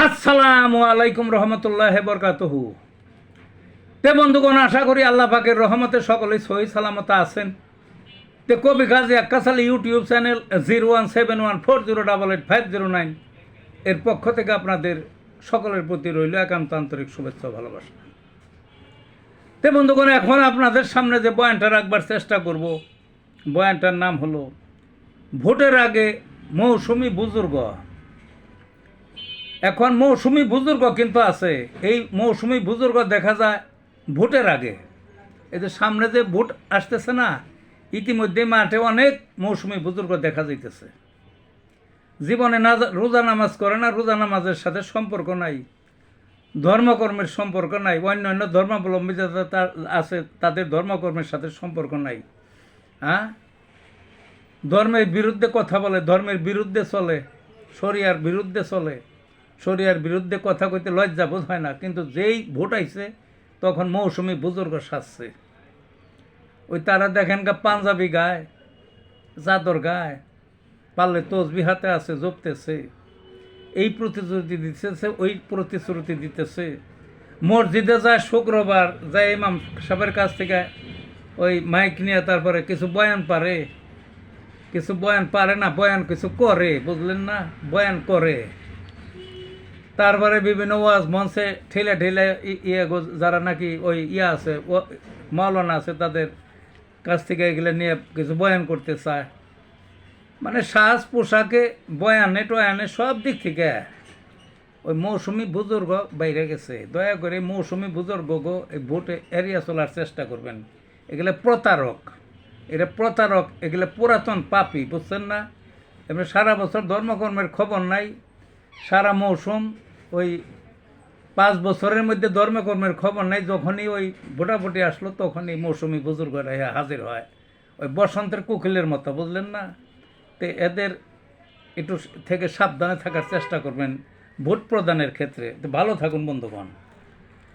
আসসালামু আলাইকুম রহমতুল্লাহ বরকাতুহু। তে বন্ধুগণ, আশা করি আল্লাহ পাকের রহমতে সকলেই সহি সালামত আছেন। তে কবি গাজী আক্কাস আলী ইউটিউব চ্যানেল 017140885009 এর পক্ষ থেকে আপনাদের সকলের প্রতি রইল একান্ত আন্তরিক শুভেচ্ছা ভালোবাসা। তে বন্ধুগণ, এখন আপনাদের সামনে যে বয়ানটা রাখবার চেষ্টা করব, বয়ানটার নাম হলো ভোটের আগে মৌসুমি বুজুর্গ। এখন মৌসুমি বুজুর্গ কিন্তু আছে, এই মৌসুমি বুজুর্গ দেখা যায় ভোটের আগে। এই যে সামনে যে ভোট আসতেছে না, ইতিমধ্যে মাঠে অনেক মৌসুমি বুজুর্গ দেখা যাইতেছে। জীবনে না রোজা নামাজ করে না, রোজা নামাজের সাথে সম্পর্ক নাই, ধর্মকর্মের সম্পর্ক নাই, অন্যান্য ধর্মাবলম্বী যারা আছে তাদের ধর্মকর্মের সাথে সম্পর্ক নাই। হ্যাঁ, ধর্মের বিরুদ্ধে কথা বলে, ধর্মের বিরুদ্ধে চলে, শরিয়ার বিরুদ্ধে চলে, শরিয়ার বিরুদ্ধে কথা কইতে লজ্জা বোধ হয় না। কিন্তু যেই ভোট আইছে তখন মৌসুমি বুজুর্গ সাজছে। ওই তারা দেখেন পাঞ্জাবি গায়ে, চাদর গায়ে, পারলে তসবি হাতে আছে, জপতেছে, এই প্রতিশ্রুতি দিতেছে, ওই প্রতিশ্রুতি দিতেছে। মসজিদে যায় শুক্রবার, যায় ইমাম সাহেবের কাছ থেকে ওই মাইক নিয়ে তারপরে কিছু বয়ান পারে, কিছু বয়ান পারে না, বয়ান কিছু করে, বুঝলেন না, বয়ান করে। তারপরে বিভিন্ন ওয়াজ মঞ্চে ঠেলে ঠেলে যারা নাকি ওই আছে, মাওলানা আছে, তাদের কাছ থেকে এগুলো নিয়ে কিছু বয়ান করতে চায়। মানে সাজ পোশাকে, বয়ানে টয়ানে সব দিক থেকে ওই মৌসুমি বুজুর্গ বাইরে গেছে। দয়া করে মৌসুমি বুজুর্গ এই ভোটে এড়িয়ে চলার চেষ্টা করবেন। এগুলো প্রতারক, এটা প্রতারক, এগুলো পুরাতন পাপী, বুঝছেন না? এমনি সারা বছর ধর্মকর্মের খবর নাই, সারা মৌসুম ওই 5 বছরের মধ্যে ধর্মকর্মের খবর নাই। যখনই ওই ভোটাভুটি আসলো তখনই মৌসুমি বুজুর্গরা হাজির হয়, ওই বসন্তের কোকিলের মতো, বুঝলেন না? তো এদের একটু থেকে সাবধানে থাকার চেষ্টা করবেন ভোট প্রদানের ক্ষেত্রে। তো ভালো থাকুন বন্ধুগণ।